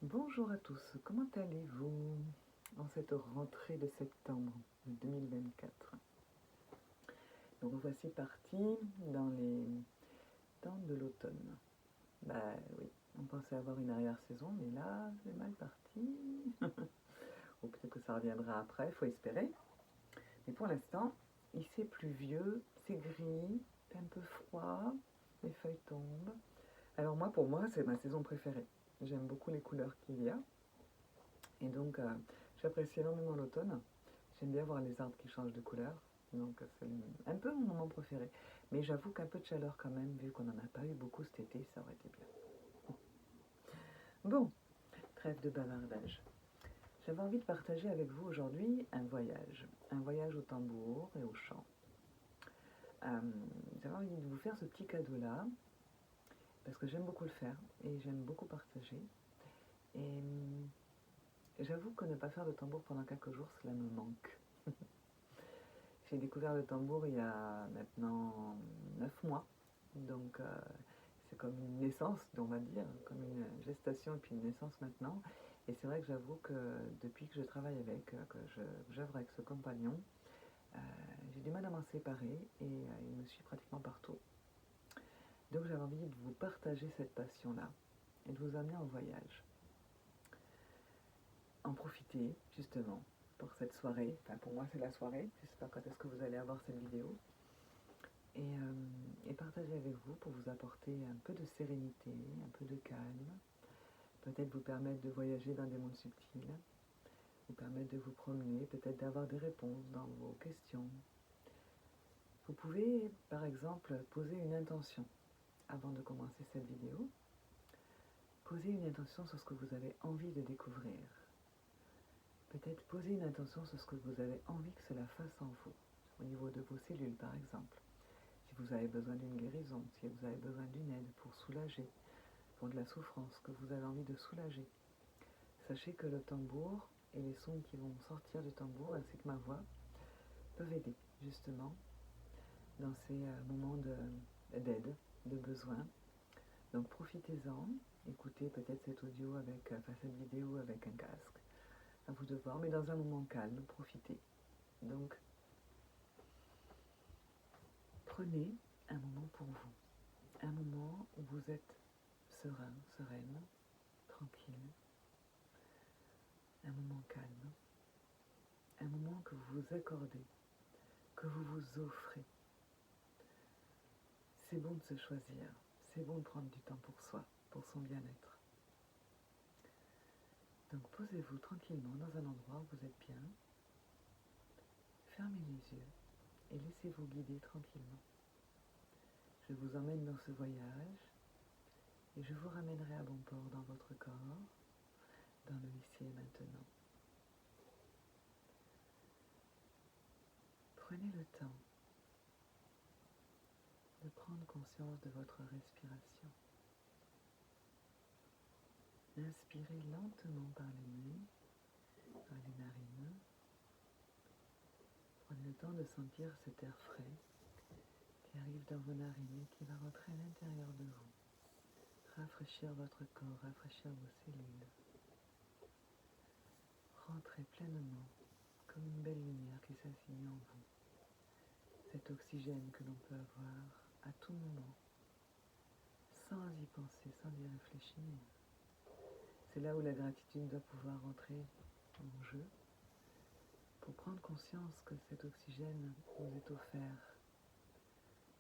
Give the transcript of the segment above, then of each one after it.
Bonjour à tous, comment allez-vous en cette rentrée de septembre 2024? Donc voici parti dans les temps de l'automne. Bah oui, on pensait avoir une arrière-saison, mais là c'est mal parti. Ou peut-être que ça reviendra après, il faut espérer. Mais pour l'instant, il fait pluvieux, c'est gris, c'est un peu froid, les feuilles tombent. Alors moi, pour moi, c'est ma saison préférée. J'aime beaucoup les couleurs qu'il y a. Et donc, j'apprécie énormément l'automne. J'aime bien voir les arbres qui changent de couleur. Donc, c'est un peu mon moment préféré. Mais j'avoue qu'un peu de chaleur quand même, vu qu'on n'en a pas eu beaucoup cet été, ça aurait été bien. Bon, trêve de bavardage. J'avais envie de partager avec vous aujourd'hui un voyage. Un voyage au tambour et au chant. J'avais envie de vous faire ce petit cadeau-là, parce que j'aime beaucoup le faire et j'aime beaucoup partager. Et j'avoue que ne pas faire de tambour pendant quelques jours, cela me manque. J'ai découvert le tambour il y a maintenant 9 mois, donc c'est comme une naissance, on va dire, comme une gestation et puis une naissance maintenant. Et c'est vrai que j'avoue que depuis que je travaille avec, que j'œuvre avec ce compagnon, j'ai du mal à m'en séparer et il me suit pratiquement partout. Donc j'avais envie de vous partager cette passion-là et de vous amener en voyage. En profiter justement pour cette soirée, enfin pour moi c'est la soirée, je ne sais pas quand est-ce que vous allez avoir cette vidéo, et partager avec vous pour vous apporter un peu de sérénité, un peu de calme, peut-être vous permettre de voyager dans des mondes subtils, vous permettre de vous promener, peut-être d'avoir des réponses dans vos questions. Vous pouvez par exemple poser une intention avant de commencer cette vidéo. Posez une intention sur ce que vous avez envie de découvrir. Peut-être poser une intention sur ce que vous avez envie que cela fasse en vous, au niveau de vos cellules par exemple. Si vous avez besoin d'une guérison, si vous avez besoin d'une aide pour soulager, pour de la souffrance que vous avez envie de soulager. Sachez que le tambour et les sons qui vont sortir du tambour, ainsi que ma voix, peuvent aider justement dans ces moments d'aide, de besoin. Donc profitez-en, écoutez peut-être cet audio avec, cette vidéo avec un casque, à vous de voir, mais dans un moment calme, profitez. Donc prenez un moment pour vous, un moment où vous êtes serein, sereine, tranquille, un moment calme, un moment que vous vous accordez, que vous vous offrez. C'est bon de se choisir, c'est bon de prendre du temps pour soi, pour son bien-être. Donc posez-vous tranquillement dans un endroit où vous êtes bien, fermez les yeux et laissez-vous guider tranquillement. Je vous emmène dans ce voyage et je vous ramènerai à bon port dans votre corps, dans le ici et maintenant. Prenez le temps de prendre conscience de votre respiration. Inspirez lentement par le nez, par les narines. Prenez le temps de sentir cet air frais qui arrive dans vos narines et qui va rentrer à l'intérieur de vous. Rafraîchir votre corps, rafraîchir vos cellules. Rentrez pleinement comme une belle lumière qui s'assigne en vous. Cet oxygène que l'on peut avoir à tout moment, sans y penser, sans y réfléchir. C'est là où la gratitude doit pouvoir entrer en jeu, pour prendre conscience que cet oxygène nous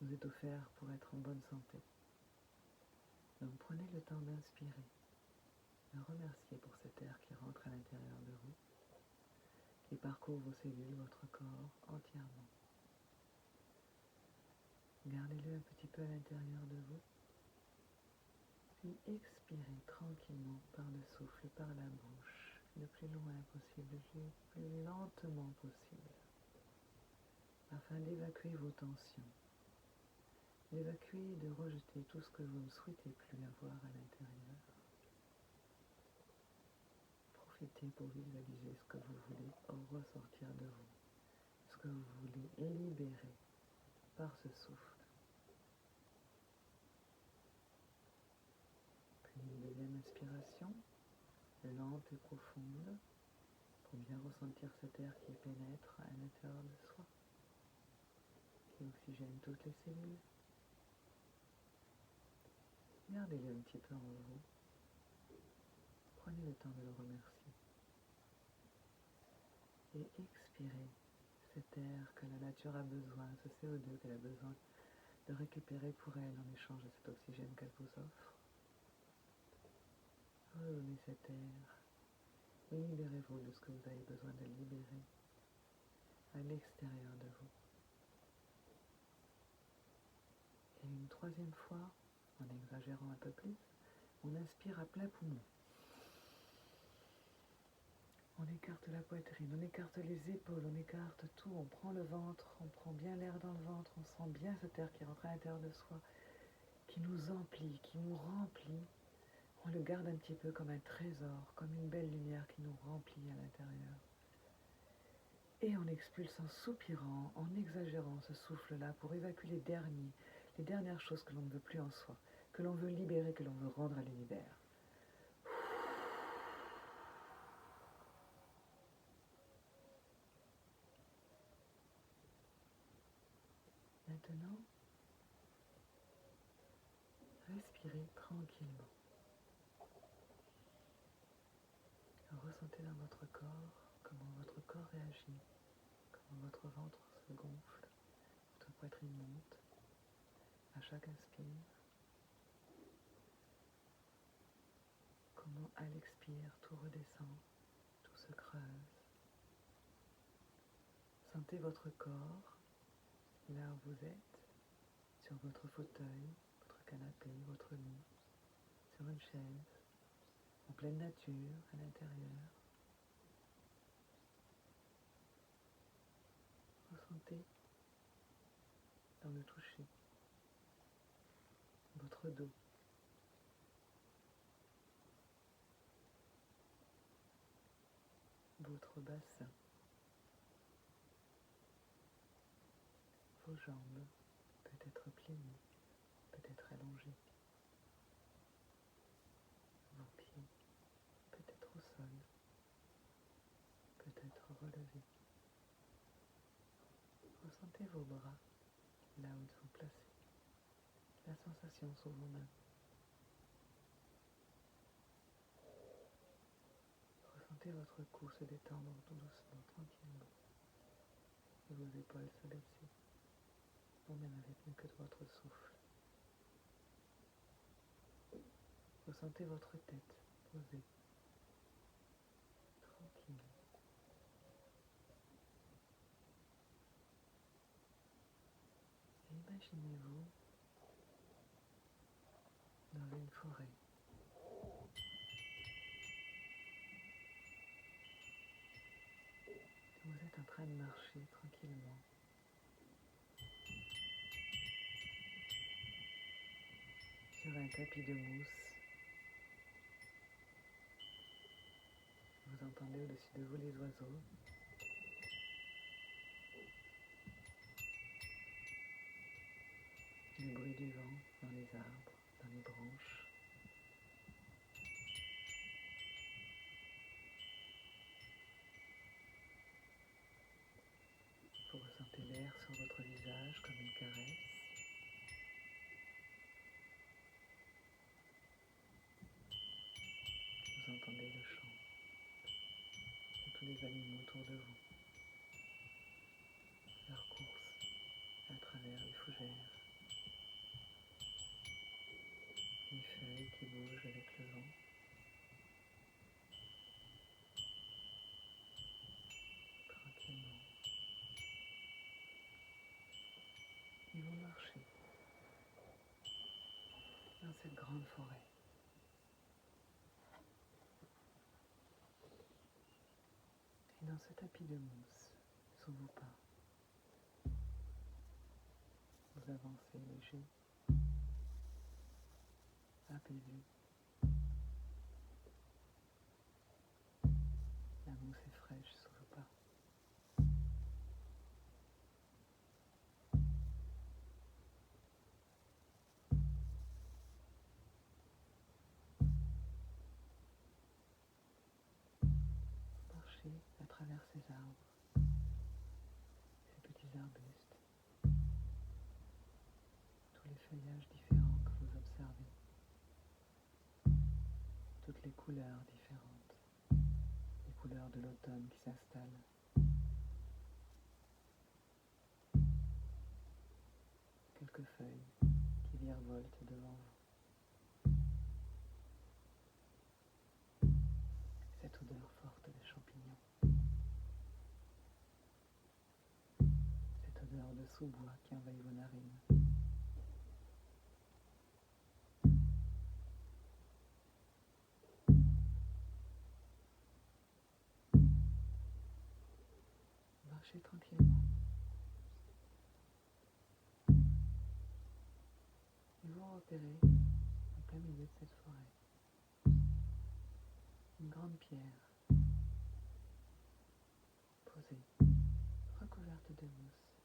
est offert pour être en bonne santé. Donc prenez le temps d'inspirer, de remercier pour cet air qui rentre à l'intérieur de vous, qui parcourt vos cellules, votre corps entièrement. Gardez-le un petit peu à l'intérieur de vous, puis expirez tranquillement par le souffle, par la bouche, le plus loin possible, le plus lentement possible, afin d'évacuer vos tensions, d'évacuer et de rejeter tout ce que vous ne souhaitez plus avoir à l'intérieur. Profitez pour visualiser ce que vous voulez ressortir de vous, ce que vous voulez libérer par ce souffle. Puis une deuxième inspiration. lente et profonde, pour bien ressentir cet air qui pénètre à l'intérieur de soi, qui oxygène toutes les cellules. Gardez-le un petit peu en vous. Prenez le temps de le remercier. Et expirez cet air que la nature a besoin, ce CO2 qu'elle a besoin de récupérer pour elle en échange de cet oxygène qu'elle vous offre. Redonnez cet air et libérez-vous de ce que vous avez besoin de libérer à l'extérieur de vous. Et une troisième fois, en exagérant un peu plus, on inspire à plein poumon. On écarte la poitrine, on écarte les épaules, on écarte tout, on prend le ventre, on prend bien l'air dans le ventre, on sent bien cet air qui rentre à l'intérieur de soi, qui nous emplit, qui nous remplit. On le garde un petit peu comme un trésor, comme une belle lumière qui nous remplit à l'intérieur. Et on expulse en soupirant, en exagérant ce souffle-là pour évacuer les dernières choses que l'on ne veut plus en soi, que l'on veut libérer, que l'on veut rendre à l'univers. Maintenant, respirez tranquillement. Ressentez dans votre corps comment votre corps réagit, comment votre ventre se gonfle, votre poitrine monte à chaque inspire, comment à l'expire tout redescend, tout se creuse. Sentez votre corps là où vous êtes, sur votre fauteuil, votre canapé, votre lit, sur une chaise, en pleine nature, à l'intérieur. Ressentez dans le toucher votre dos, votre bassin, vos jambes, peut-être pliées, peut-être allongées, vos pieds, peut-être au sol, peut-être relevés. Ressentez vos bras là où ils sont placés, la sensation sur vos mains. Ressentez votre cou se détendre tout doucement, tranquillement, et vos épaules se baisser, au même rythme que de votre souffle. Ressentez votre tête posée, tranquille. Et imaginez-vous dans une forêt. Vous êtes en train de marcher tranquillement. Sur un tapis de mousse. Vous entendez au-dessus de vous les oiseaux. Le bruit du vent dans les arbres, dans les branches. Vous ressentez l'air sur votre visage comme une caresse. Vous entendez le chant de tous les animaux autour de vous. Leur course à travers les fougères. Les feuilles qui bougent avec le vent. Tranquillement. Ils vont marcher dans cette grande forêt. Et dans ce tapis de mousse, sous vos pas, vous avancez léger, apaisé. La mousse est fraîche sous vos pas. ces arbres, ces petits arbustes, tous les feuillages différents que vous observez, toutes les couleurs différentes, les couleurs de l'automne qui s'installent. Quelques feuilles qui virevoltent devant vous. Cette odeur forte des champignons. Cette odeur de sous-bois qui envahit vos narines. Marchez tranquillement. Et vous repérez, en plein milieu de cette forêt, une grande pierre posée, recouverte de mousse,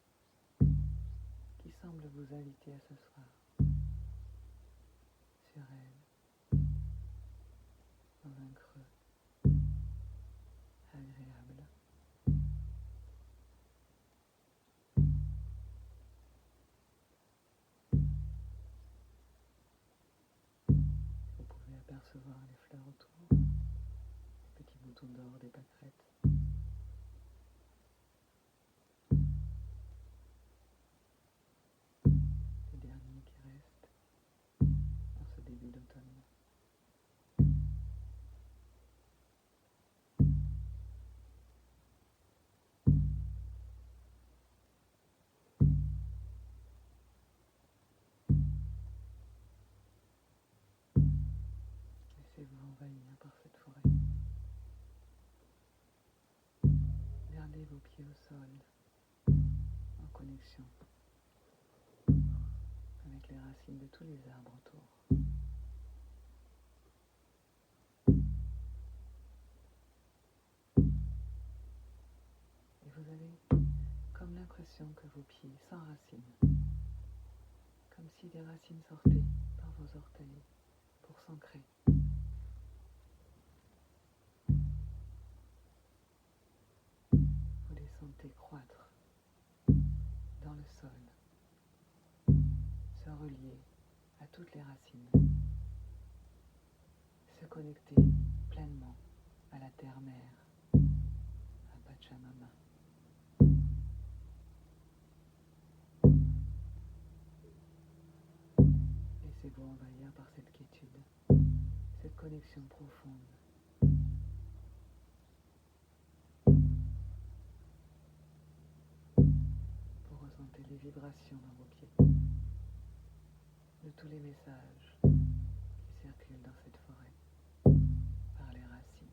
qui semble vous inviter à s'asseoir sur elle, dans un creux agréable. Vous pouvez apercevoir les fleurs autour, les petits boutons d'or des pâquerettes. Les derniers qui restent en ce début d'automne. Laissez-vous envahir par cette forêt. Gardez vos pieds au sol, en connexion avec les racines de tous les arbres autour. Et vous avez comme l'impression que vos pieds s'enracinent, comme si des racines sortaient par vos orteils pour s'ancrer. Vous les sentez croître dans le sol, se relier à toutes les racines, se connecter pleinement à la terre-mère, à Pachamama. Laissez-vous envahir par cette quiétude, cette connexion profonde. Vous ressentez les vibrations dans vos pieds, de tous les messages qui circulent dans cette forêt, par les racines.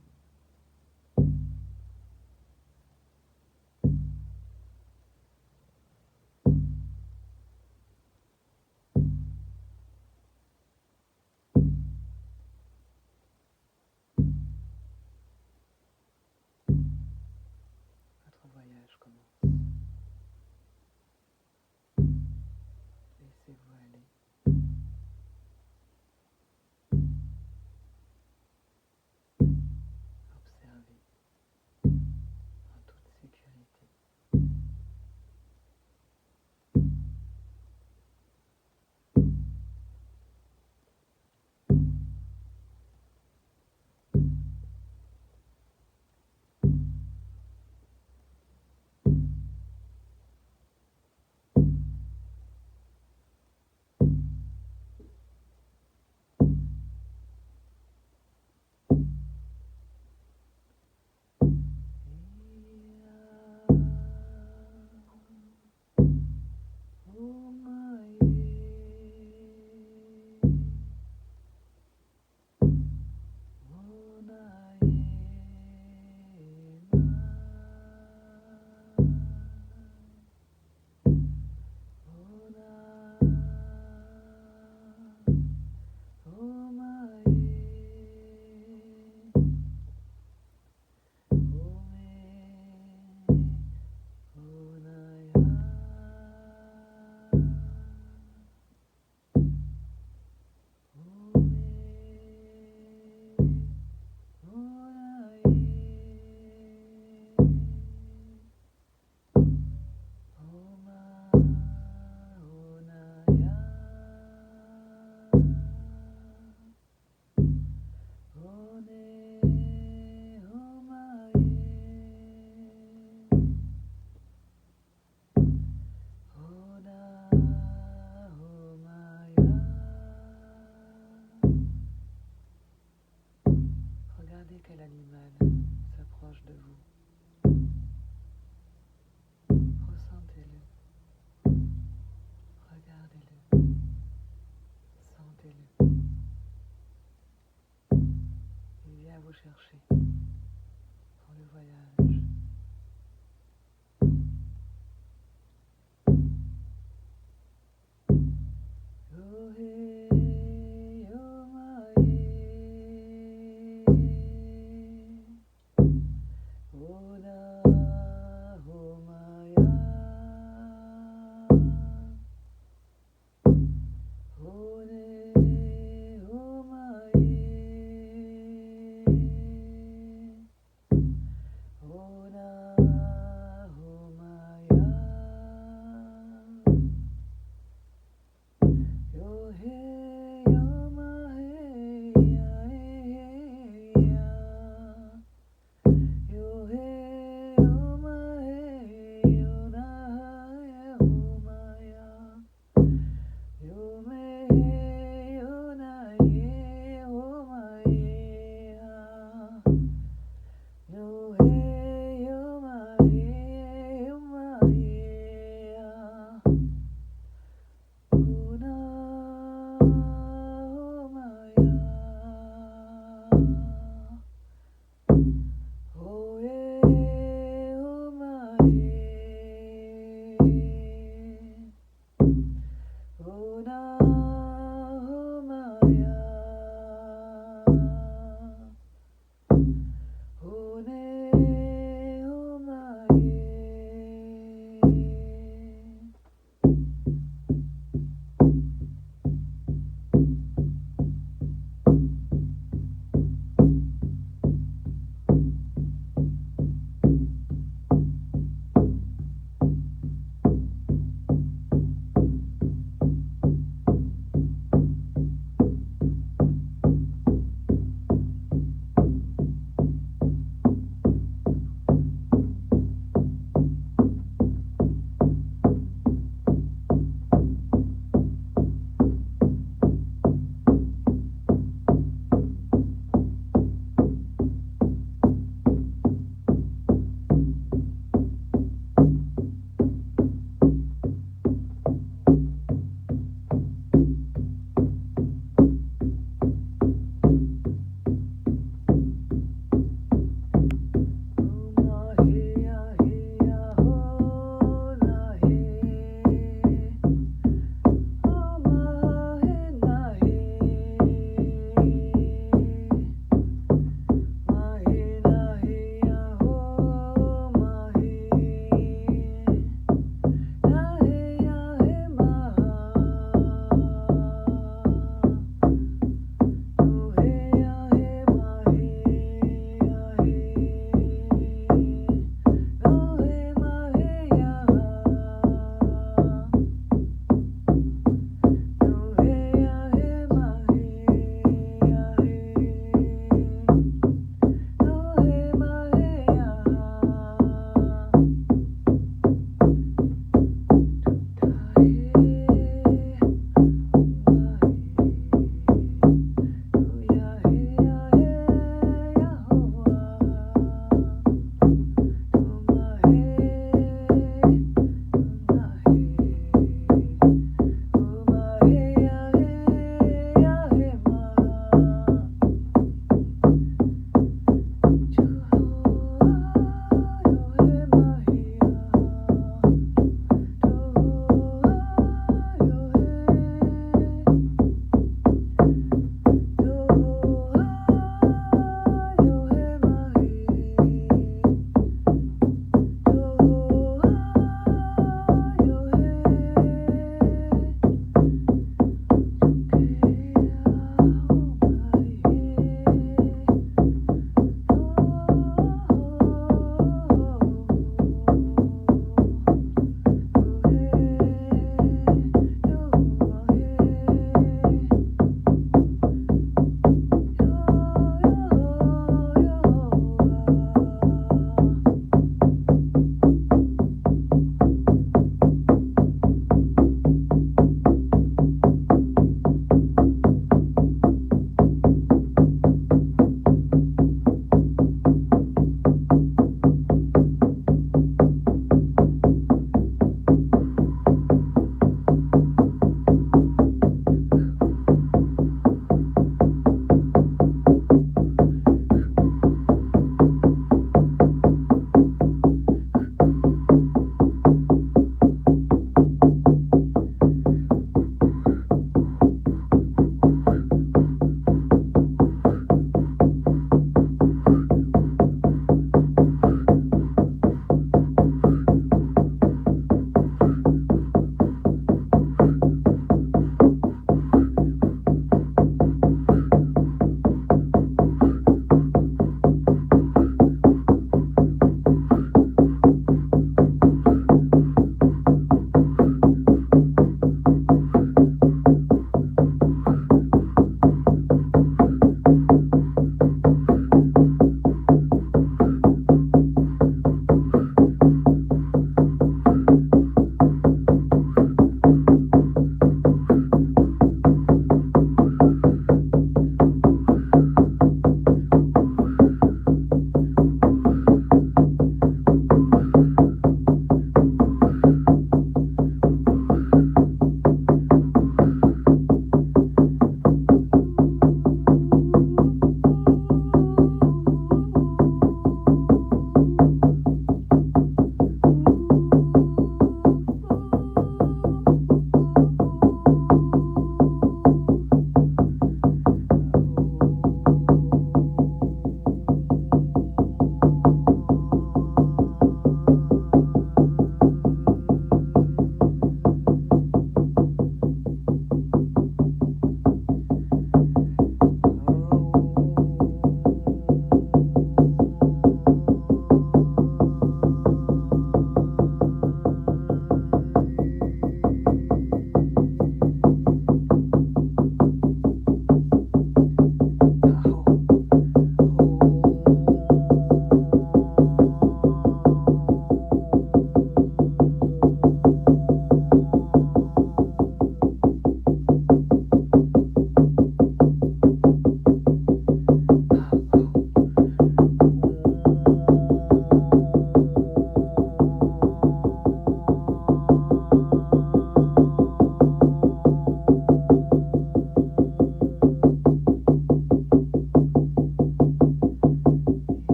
Votre voyage commence. Laissez-vous aller Regardez quel animal s'approche de vous. Ressentez-le. Regardez-le. Sentez-le. Il vient vous chercher pour le voyage.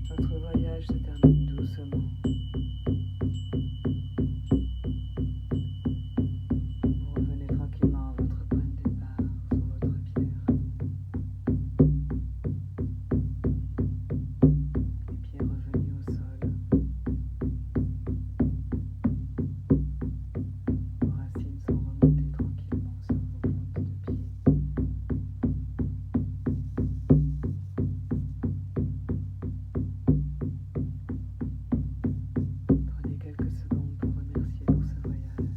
Votre voyage se termine doucement. Vous revenez tranquillement à votre point de départ sur votre pierre. Les pieds revenus au sol. Vos racines sont remontées tranquillement sur vos plantes de pied. Prenez quelques secondes pour remercier pour ce voyage,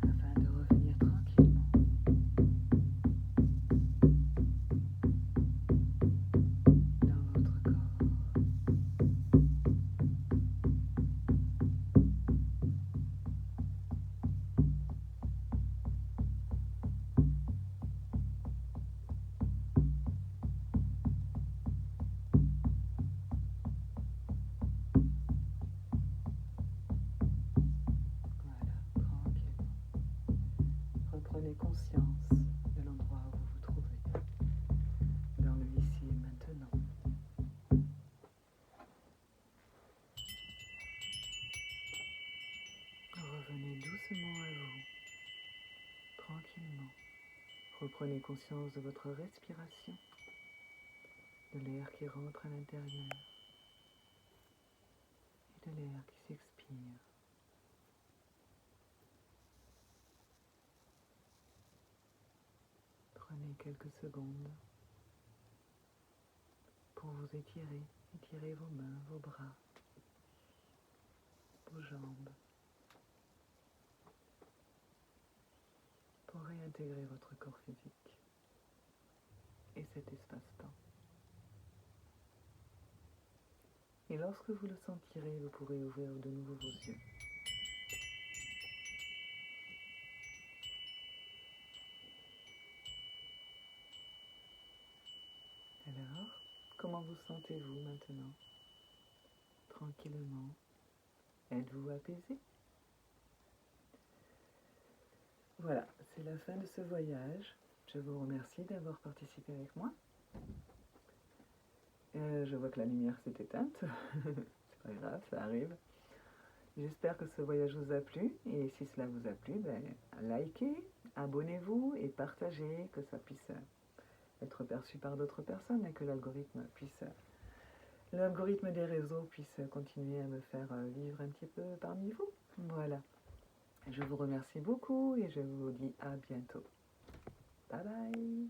afin de revenir tranquillement dans votre corps. Voilà, tranquillement. Reprenez conscience de l'endroit où vous vous trouvez, dans le ici et maintenant. Revenez doucement à vous, tranquillement. Reprenez conscience de votre respiration, de l'air qui rentre à l'intérieur et de l'air qui s'expire. Prenez quelques secondes pour vous étirer. Étirez vos mains, vos bras, vos jambes, pour réintégrer votre corps physique et cet espace-temps. Et lorsque vous le sentirez, vous pourrez ouvrir de nouveau vos yeux. Alors, comment vous sentez-vous maintenant? Tranquillement. Êtes-vous apaisé? Voilà, c'est la fin de ce voyage. Je vous remercie d'avoir participé avec moi. Je vois que la lumière s'est éteinte. C'est pas grave, ça arrive. J'espère que ce voyage vous a plu. Et si cela vous a plu, likez, abonnez-vous et partagez, que ça puisse être perçu par d'autres personnes et que l'algorithme des réseaux puisse continuer à me faire vivre un petit peu parmi vous. Voilà. Je vous remercie beaucoup et je vous dis à bientôt. Bye bye.